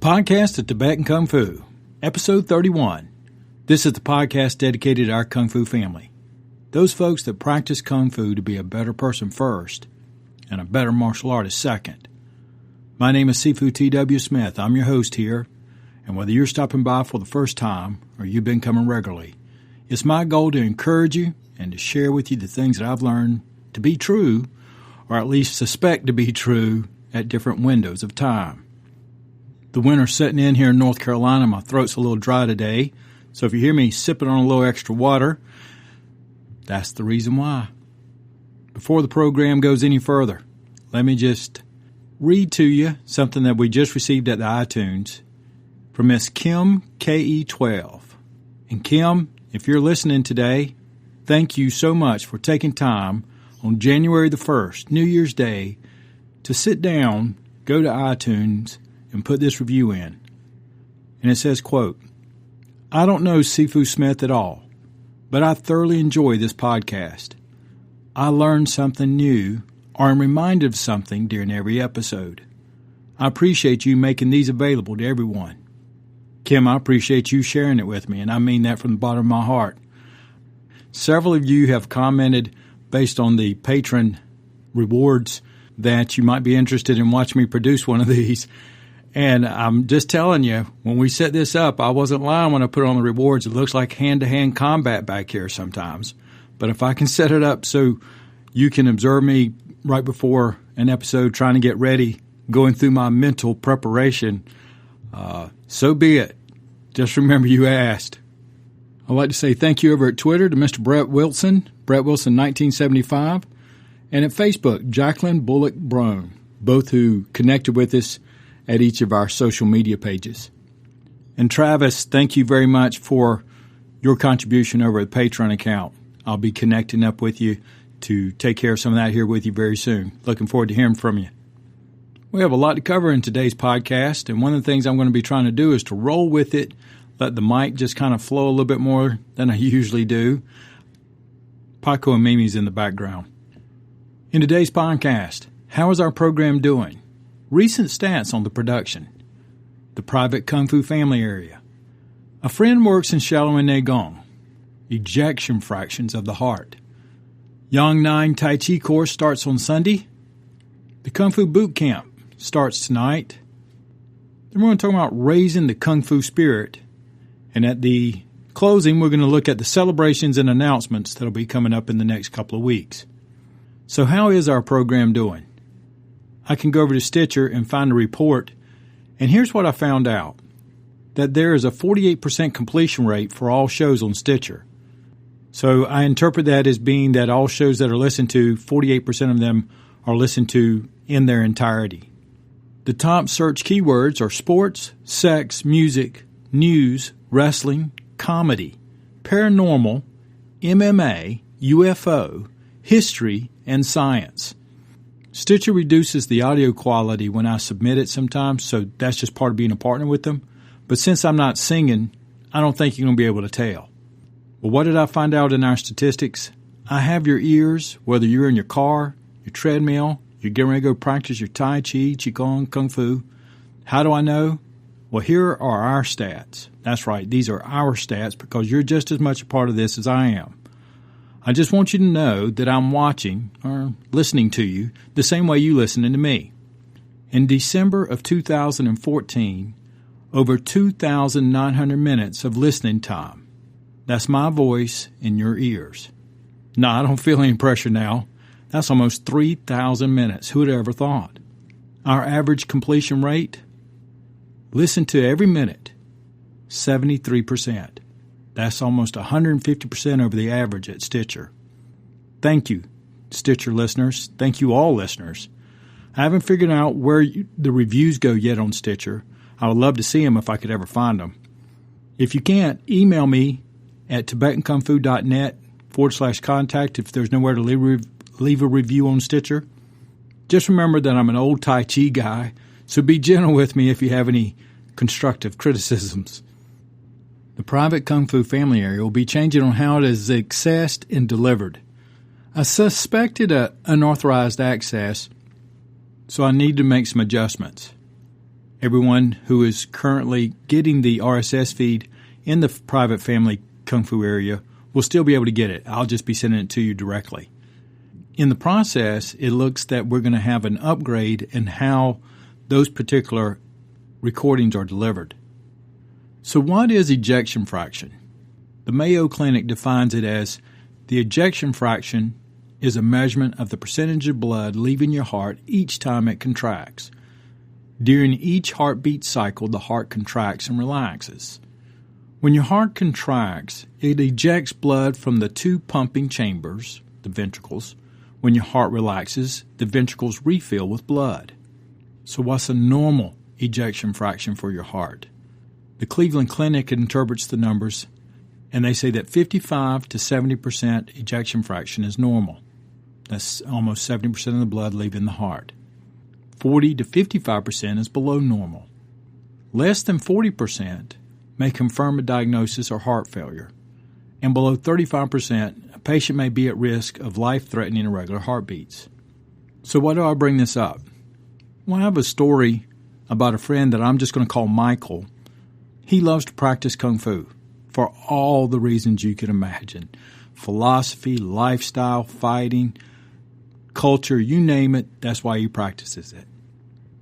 podcast of Tibetan Kung Fu, episode 31. This is the podcast dedicated to our Kung Fu family. Those folks that practice Kung Fu to be a better person first and a better martial artist second. My name is Sifu T.W. Smith. I'm your host here, and whether you're stopping by for the first time or you've been coming regularly, it's my goal to encourage you and to share with you the things that I've learned to be true, or at least suspect to be true, at different windows of time. The winter's setting in here in North Carolina. My throat's a little dry today, so if you hear me sipping on a little extra water, that's the reason why. Before the program goes any further, let me just read to you something that we just received at the iTunes from Miss Kim KE12. And Kim, if you're listening today, thank you so much for taking time on January the 1st, New Year's Day, to sit down, go to iTunes, and put this review in. And it says, quote, I don't know Sifu Smith at all, but I thoroughly enjoy this podcast. I learn something new or am reminded of something during every episode. I appreciate you making these available to everyone. Kim, I appreciate you sharing it with me, and I mean that from the bottom of my heart. Several of you have commented based on the patron rewards that you might be interested in watching me produce one of these. And I'm just telling you, when we set this up, I wasn't lying when I put it on the rewards. It looks like hand-to-hand combat back here sometimes. But if I can set it up so you can observe me right before an episode trying to get ready, going through my mental preparation, so be it. Just remember you asked. I'd like to say thank you over at Twitter to Mr. Brett Wilson 1975, and at Facebook, Jacqueline Bullock Brone, both who connected with us at each of our social media pages. And Travis, thank you very much for your contribution over at the Patreon account. I'll be connecting up with you to take care of some of that here with you very soon. Looking forward to hearing from you. We have a lot to cover in today's podcast, and one of the things I'm going to be trying to do is to roll with it, let the mic just kind of flow a little bit more than I usually do. Paco and Mimi's in the background. In today's podcast, how is our program doing? Recent stats on the production. The private Kung Fu family area. A friend works in Shaolin Gong. Ejection fractions of the heart. Yang 9 Tai Chi course starts on Sunday. The Kung Fu boot camp starts tonight. Then we're going to talk about raising the Kung Fu spirit. And at the closing, we're going to look at the celebrations and announcements that will be coming up in the next couple of weeks. So how is our program doing? I can go over to Stitcher and find a report, and here's what I found out. That there is a 48% completion rate for all shows on Stitcher. So I interpret that as being that all shows that are listened to, 48% of them are listened to in their entirety. The top search keywords are sports, sex, music, news, wrestling, comedy, paranormal, MMA, UFO, history, and science. Stitcher reduces the audio quality when I submit it sometimes, so that's just part of being a partner with them. But since I'm not singing, I don't think you're going to be able to tell. Well, what did I find out in our statistics? I have your ears, whether you're in your car, your treadmill, you're getting ready to go practice your Tai Chi, Qigong, Kung Fu. How do I know? Well, here are our stats. That's right, these are our stats because you're just as much a part of this as I am. I just want you to know that I'm watching or listening to you the same way you listening to me. In December of 2014, over 2,900 minutes of listening time. That's my voice in your ears. No, I don't feel any pressure now. That's almost 3,000 minutes. Who would have ever thought? Our average completion rate? Listen to every minute, 73%. That's almost 150% over the average at Stitcher. Thank you, Stitcher listeners. Thank you all listeners. I haven't figured out where the reviews go yet on Stitcher. I would love to see them if I could ever find them. If you can't, email me at TibetanKungFu.net/contact if there's nowhere to leave a review on Stitcher. Just remember that I'm an old Tai Chi guy, so be gentle with me if you have any constructive criticisms. The private Kung Fu family area will be changing on how it is accessed and delivered. I suspected unauthorized access, so I need to make some adjustments. Everyone who is currently getting the RSS feed in the private family Kung Fu area will still be able to get it. I'll just be sending it to you directly. In the process, it looks that we're going to have an upgrade in how those particular recordings are delivered. So what is ejection fraction? The Mayo Clinic defines it as the ejection fraction is a measurement of the percentage of blood leaving your heart each time it contracts. During each heartbeat cycle, the heart contracts and relaxes. When your heart contracts, it ejects blood from the two pumping chambers, the ventricles. When your heart relaxes, the ventricles refill with blood. So what's a normal ejection fraction for your heart? The Cleveland Clinic interprets the numbers, and they say that 55 to 70% ejection fraction is normal. That's almost 70% of the blood leaving the heart. 40 to 55% is below normal. Less than 40% may confirm a diagnosis or heart failure. And below 35%, a patient may be at risk of life-threatening irregular heartbeats. So why do I bring this up? Well, I have a story about a friend that I'm just going to call Michael. He loves to practice Kung Fu for all the reasons you can imagine. Philosophy, lifestyle, fighting, culture, you name it, that's why he practices it.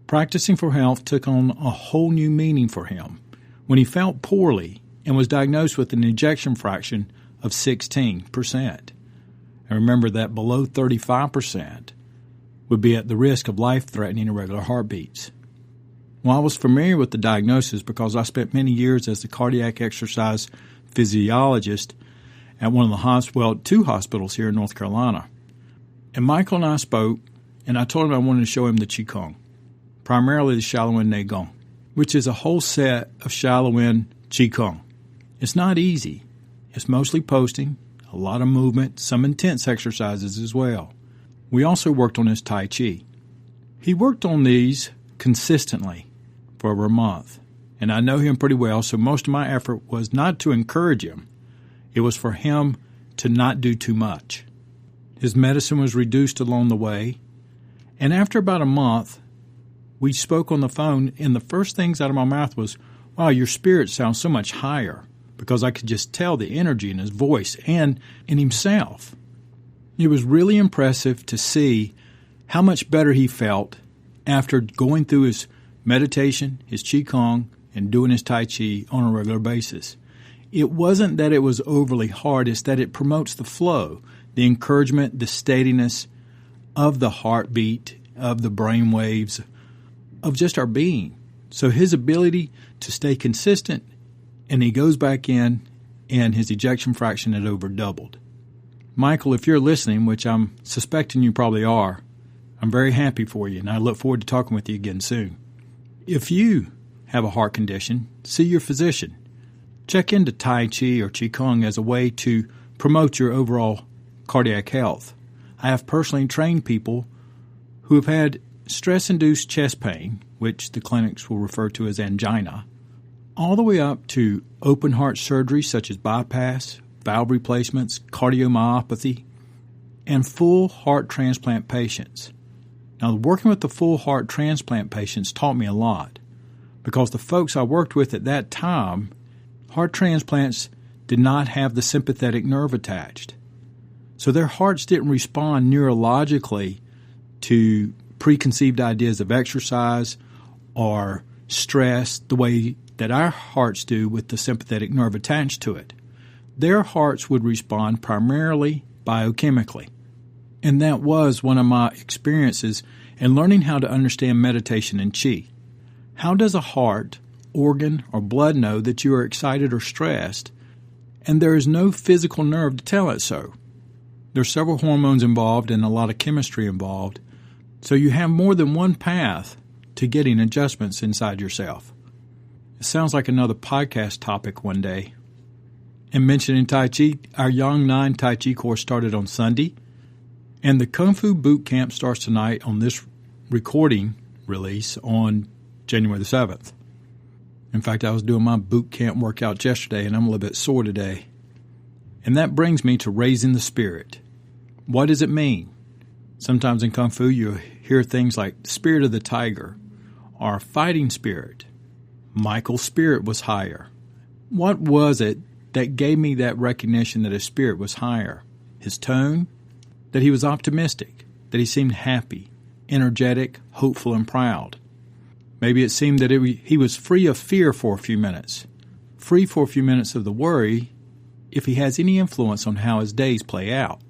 Practicing for health took on a whole new meaning for him when he felt poorly and was diagnosed with an ejection fraction of 16%. And remember that below 35% would be at the risk of life-threatening irregular heartbeats. Well, I was familiar with the diagnosis because I spent many years as a cardiac exercise physiologist at one of the two hospitals here in North Carolina. And Michael and I spoke, and I told him I wanted to show him the Qigong, primarily the Shaolin Neigong, which is a whole set of Shaolin Qigong. It's not easy. It's mostly posting, a lot of movement, some intense exercises as well. We also worked on his Tai Chi. He worked on these consistently for over a month, and I know him pretty well, so most of my effort was not to encourage him. It was for him to not do too much. His medicine was reduced along the way, and after about a month, we spoke on the phone, and the first things out of my mouth was, "Wow, your spirit sounds so much higher," because I could just tell the energy in his voice and in himself. It was really impressive to see how much better he felt after going through his meditation, his Qigong, and doing his Tai Chi on a regular basis. It wasn't that it was overly hard, it's that it promotes the flow, the encouragement, the steadiness of the heartbeat, of the brain waves, of just our being. So his ability to stay consistent, and he goes back in, and his ejection fraction had over doubled. Michael, if you're listening, which I'm suspecting you probably are, I'm very happy for you, and I look forward to talking with you again soon. If you have a heart condition, see your physician. Check into Tai Chi or Qigong as a way to promote your overall cardiac health. I have personally trained people who have had stress-induced chest pain, which the clinics will refer to as angina, all the way up to open heart surgery such as bypass, valve replacements, cardiomyopathy, and full heart transplant patients. Now, working with the full heart transplant patients taught me a lot because the folks I worked with at that time, heart transplants did not have the sympathetic nerve attached. So their hearts didn't respond neurologically to preconceived ideas of exercise or stress the way that our hearts do with the sympathetic nerve attached to it. Their hearts would respond primarily biochemically. And that was one of my experiences in learning how to understand meditation and Qi. How does a heart, organ, or blood know that you are excited or stressed, and there is no physical nerve to tell it so? There are several hormones involved and a lot of chemistry involved, so you have more than one path to getting adjustments inside yourself. It sounds like another podcast topic one day. And mentioning Tai Chi, our Yang 9 Tai Chi course started on Sunday, and the KungFu boot camp starts tonight on this recording release on January the 7th. In fact, I was doing my boot camp workout yesterday, and I'm a little bit sore today. And that brings me to raising the spirit. What does it mean? Sometimes in Kung Fu, you hear things like the spirit of the tiger, or a fighting spirit. Michael's spirit was higher. What was it that gave me that recognition that his spirit was higher? His tone? That he was optimistic, that he seemed happy, energetic, hopeful, and proud. Maybe it seemed that he was free of fear for a few minutes, free for a few minutes of the worry if he has any influence on how his days play out.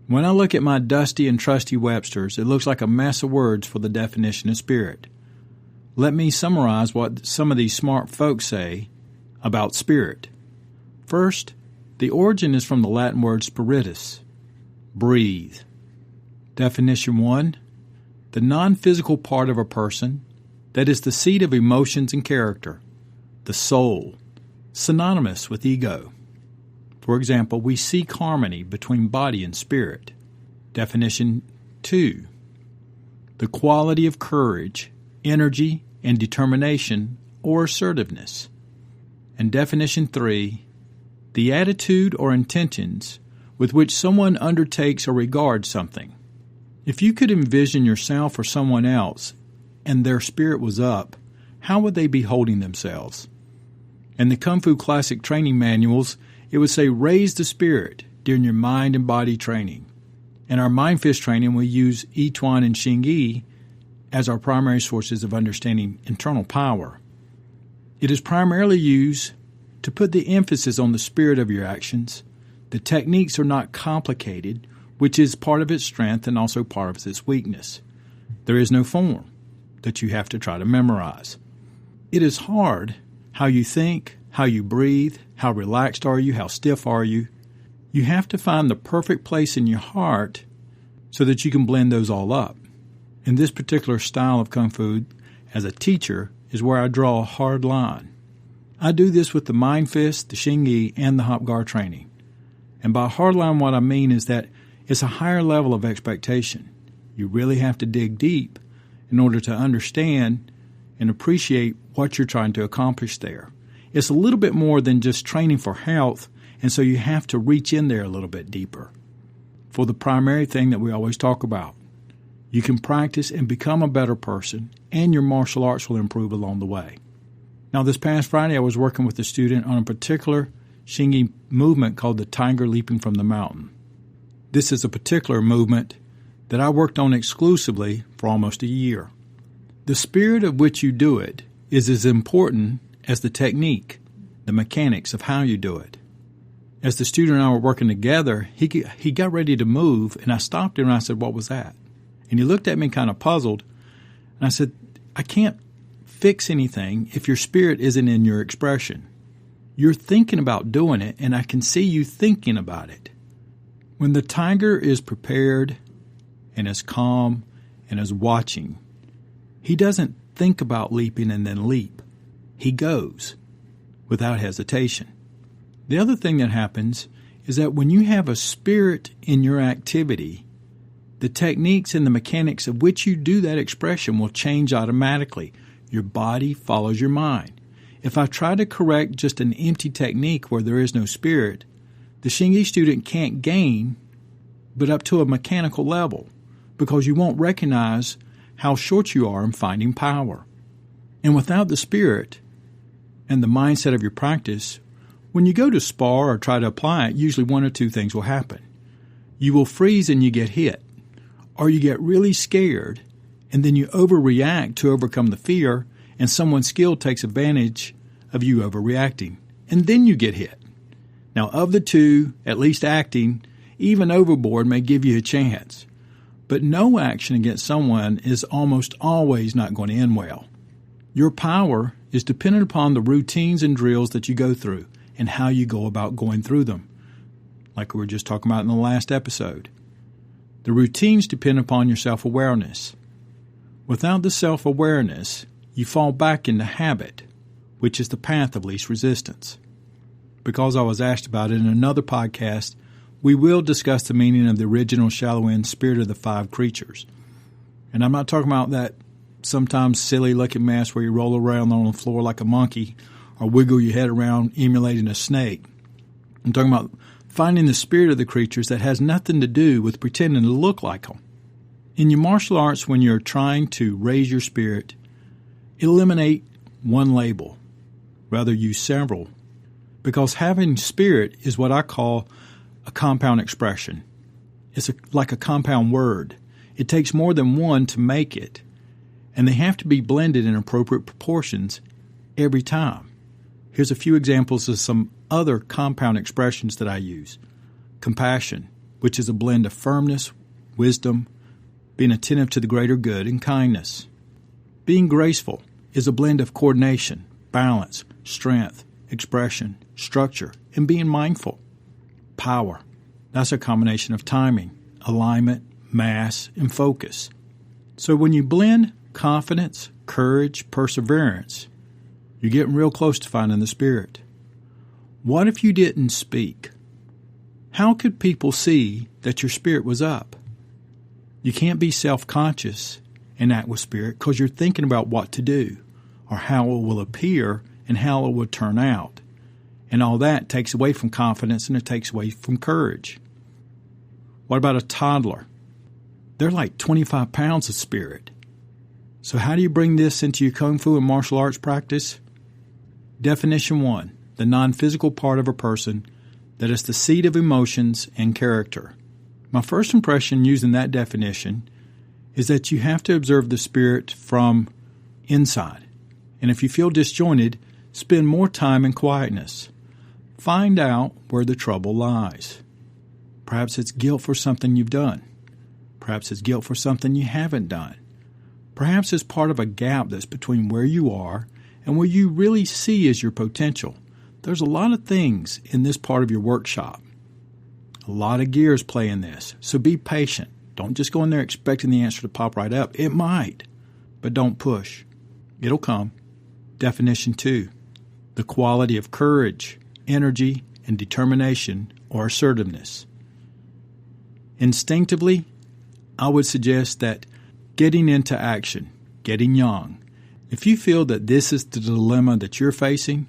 When I look at my dusty and trusty Webster's, it looks like a mess of words for the definition of spirit. Let me summarize what some of these smart folks say about spirit. First, the origin is from the Latin word spiritus, breathe. Definition 1, the non-physical part of a person that is the seat of emotions and character, the soul, synonymous with ego. For example, we seek harmony between body and spirit. Definition 2, the quality of courage, energy, and determination or assertiveness. And definition 3, the attitude or intentions with which someone undertakes or regards something. If you could envision yourself or someone else and their spirit was up, how would they be holding themselves? In the KungFu Classic training manuals, it would say, raise the spirit during your mind and body training. In our Mind Fish training, we use Yituan and Xingyi as our primary sources of understanding internal power. It is primarily used to put the emphasis on the spirit of your actions. The techniques are not complicated, which is part of its strength and also part of its weakness. There is no form that you have to try to memorize. It is hard how you think, how you breathe, how relaxed are you, how stiff are you. You have to find the perfect place in your heart so that you can blend those all up. In this particular style of Kung Fu, as a teacher, is where I draw a hard line. I do this with the Mind Fist, the Xingyi, and the Hop Guard training. And by hard line, what I mean is that it's a higher level of expectation. You really have to dig deep in order to understand and appreciate what you're trying to accomplish there. It's a little bit more than just training for health, and so you have to reach in there a little bit deeper. For the primary thing that we always talk about, you can practice and become a better person, and your martial arts will improve along the way. Now, this past Friday, I was working with a student on a particular Xingyi movement called the Tiger Leaping from the Mountain. This is a particular movement that I worked on exclusively for almost a year. The spirit of which you do it is as important as the technique, the mechanics of how you do it. As the student and I were working together, he got ready to move, and I stopped him and I said, "What was that?" And he looked at me kind of puzzled, and I said, "I can't fix anything if your spirit isn't in your expression. You're thinking about doing it, and I can see you thinking about it." When the tiger is prepared and is calm and is watching, he doesn't think about leaping and then leap. He goes without hesitation. The other thing that happens is that when you have a spirit in your activity, the techniques and the mechanics of which you do that expression will change automatically. Your body follows your mind. If I try to correct just an empty technique where there is no spirit, the Xingyi student can't gain but up to a mechanical level, because you won't recognize how short you are in finding power. And without the spirit and the mindset of your practice, when you go to spar or try to apply it, usually one or two things will happen. You will freeze and you get hit, or you get really scared and then you overreact to overcome the fear, and someone skilled takes advantage of you overreacting, and then you get hit. Now, of the two, at least acting, even overboard, may give you a chance. But no action against someone is almost always not going to end well. Your power is dependent upon the routines and drills that you go through and how you go about going through them, like we were just talking about in the last episode. The routines depend upon your self-awareness. Without the self-awareness, you fall back into habit, which is the path of least resistance. Because I was asked about it in another podcast, we will discuss the meaning of the original Shaolin Spirit of the Five Creatures. And I'm not talking about that sometimes silly-looking mask where you roll around on the floor like a monkey or wiggle your head around emulating a snake. I'm talking about finding the spirit of the creatures that has nothing to do with pretending to look like them. In your martial arts, when you're trying to raise your spirit, Eliminate one label. Rather, use several. Because having spirit is what I call a compound expression. It's like a compound word. It takes more than one to make it, and they have to be blended in appropriate proportions every time. Here's a few examples of some other compound expressions that I use. Compassion, which is a blend of firmness, wisdom, being attentive to the greater good, and kindness. Being graceful is a blend of coordination, balance, strength, expression, structure, and being mindful. Power, that's a combination of timing, alignment, mass, and focus. So when you blend confidence, courage, perseverance, you're getting real close to finding the spirit. What if you didn't speak? How could people see that your spirit was up? You can't be self-conscious and act with spirit because you're thinking about what to do or how it will appear and how it will turn out. And all that takes away from confidence and it takes away from courage. What about a toddler? They're like 25 pounds of spirit. So how do you bring this into your Kung Fu and martial arts practice? Definition 1, the non-physical part of a person that is the seat of emotions and character. My first impression using that definition is that you have to observe the spirit from inside. And if you feel disjointed, spend more time in quietness. Find out where the trouble lies. Perhaps it's guilt for something you've done. Perhaps it's guilt for something you haven't done. Perhaps it's part of a gap that's between where you are and where you really see as your potential. There's a lot of things in this part of your workshop. A lot of gears play in this, so be patient. Don't just go in there expecting the answer to pop right up. It might, but don't push. It'll come. Definition 2, the quality of courage, energy, and determination or assertiveness. Instinctively, I would suggest that getting into action, getting young. If you feel that this is the dilemma that you're facing,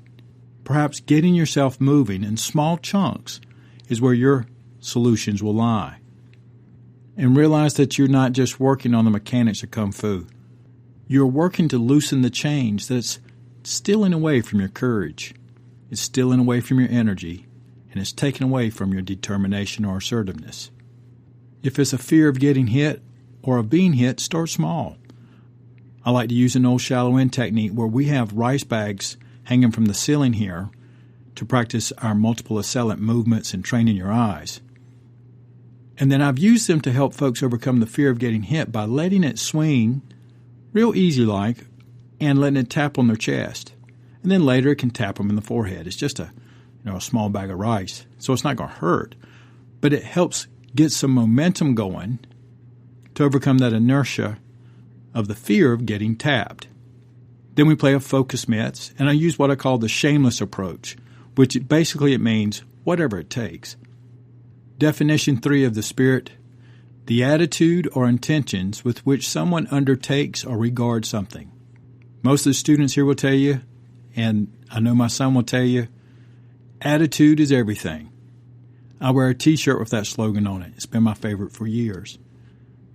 perhaps getting yourself moving in small chunks is where your solutions will lie. And realize that you're not just working on the mechanics of Kung Fu. You're working to loosen the chains that's stealing away from your courage. It's stealing away from your energy, and it's taken away from your determination or assertiveness. If it's a fear of getting hit or of being hit, start small. I like to use an old shallow end technique where we have rice bags hanging from the ceiling here to practice our multiple assailant movements and training your eyes. And then I've used them to help folks overcome the fear of getting hit by letting it swing real easy like and letting it tap on their chest. And then later it can tap them in the forehead. It's just a small bag of rice, so it's not going to hurt. But it helps get some momentum going to overcome that inertia of the fear of getting tapped. Then we play a focus mitts, and I use what I call the shameless approach, which basically it means whatever it takes. Definition 3 of the spirit, the attitude or intentions with which someone undertakes or regards something. Most of the students here will tell you, and I know my son will tell you, attitude is everything. I wear a t-shirt with that slogan on it. It's been my favorite for years.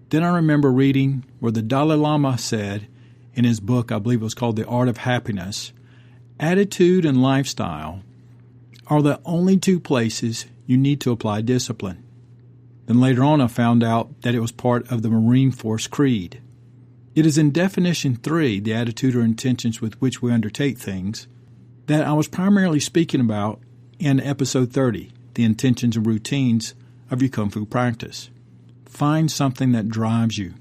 Then I remember reading where the Dalai Lama said in his book, I believe it was called The Art of Happiness, attitude and lifestyle are the only two places you need to apply discipline. Then later on I found out that it was part of the Marine Force Creed. It is in definition 3, the attitude or intentions with which we undertake things, that I was primarily speaking about in episode 30, the intentions and routines of your Kung Fu practice. Find something that drives you.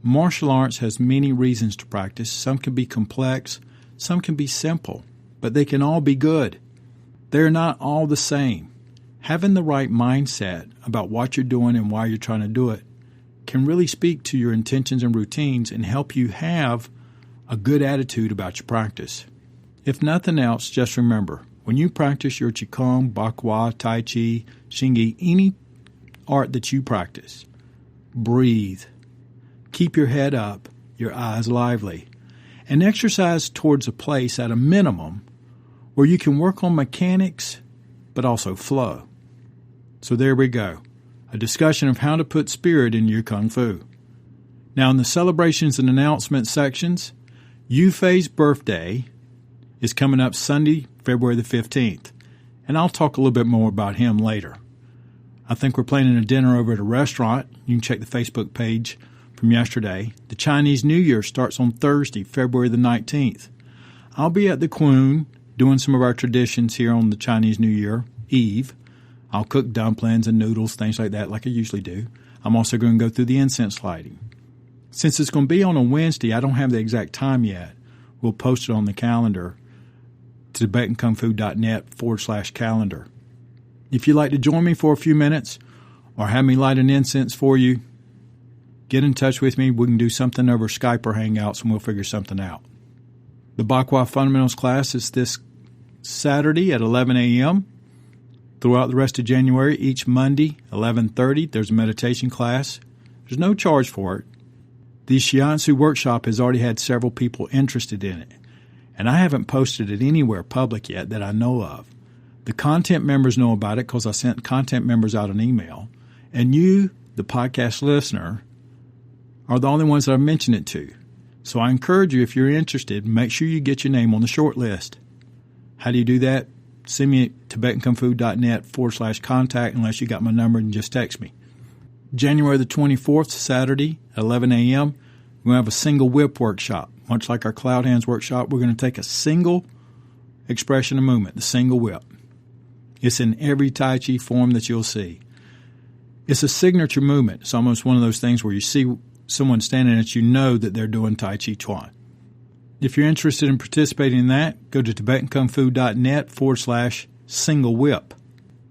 Martial arts has many reasons to practice. Some can be complex, some can be simple, but they can all be good. They're not all the same. Having the right mindset about what you're doing and why you're trying to do it can really speak to your intentions and routines and help you have a good attitude about your practice. If nothing else, just remember, when you practice your Qigong, Bakwa, Tai Chi, Xingyi, any art that you practice, breathe. Keep your head up, your eyes lively, and exercise towards a place at a minimum where you can work on mechanics but also flow. So there we go, a discussion of how to put spirit in your Kung Fu. Now in the celebrations and announcements sections, Yufei's birthday is coming up Sunday, February the 15th, and I'll talk a little bit more about him later. I think we're planning a dinner over at a restaurant. You can check the Facebook page from yesterday. The Chinese New Year starts on Thursday, February the 19th. I'll be at the Kwun doing some of our traditions here on the Chinese New Year Eve. I'll cook dumplings and noodles, things like that, like I usually do. I'm also going to go through the incense lighting. Since it's going to be on a Wednesday, I don't have the exact time yet. We'll post it on the calendar to TibetanKungFu.net/calendar. If you'd like to join me for a few minutes or have me light an incense for you, get in touch with me. We can do something over Skype or Hangouts, and we'll figure something out. The Bakwa Fundamentals class is this Saturday at 11 a.m. Throughout the rest of January, each Monday, 11:30, there's a meditation class. There's no charge for it. The Shiatsu workshop has already had several people interested in it, and I haven't posted it anywhere public yet that I know of. The content members know about it because I sent content members out an email, and you, the podcast listener, are the only ones that I've mentioned it to. So I encourage you, if you're interested, make sure you get your name on the short list. How do you do that? Send me at TibetanKungFu.net/contact unless you got my number and just text me. January the 24th, Saturday, at 11 a.m., we're going to have a single whip workshop. Much like our Cloud Hands workshop, we're going to take a single expression of movement, the single whip. It's in every Tai Chi form that you'll see. It's a signature movement. It's almost one of those things where you see someone standing at you know that they're doing Tai Chi Chuan. If you're interested in participating in that, go to TibetanKungFu.net/single whip.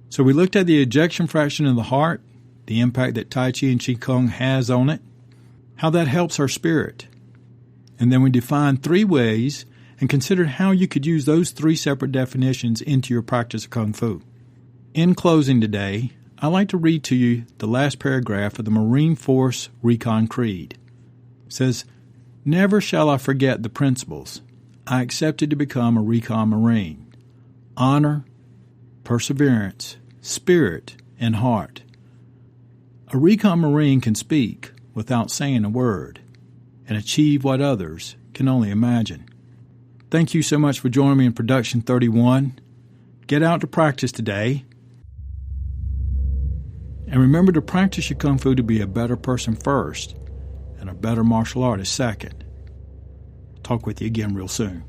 So we looked at the ejection fraction of the heart, the impact that Tai Chi and Qigong has on it, how that helps our spirit. And then we defined 3 ways and considered how you could use those 3 separate definitions into your practice of Kung Fu. In closing today, I'd like to read to you the last paragraph of the Marine Force Recon Creed. It says, "Never shall I forget the principles I accepted to become a Recon Marine. Honor, perseverance, spirit, and heart. A Recon Marine can speak without saying a word and achieve what others can only imagine." Thank you so much for joining me in Production 31. Get out to practice today. And remember to practice your Kung Fu to be a better person first and a better martial artist second. Talk with you again real soon.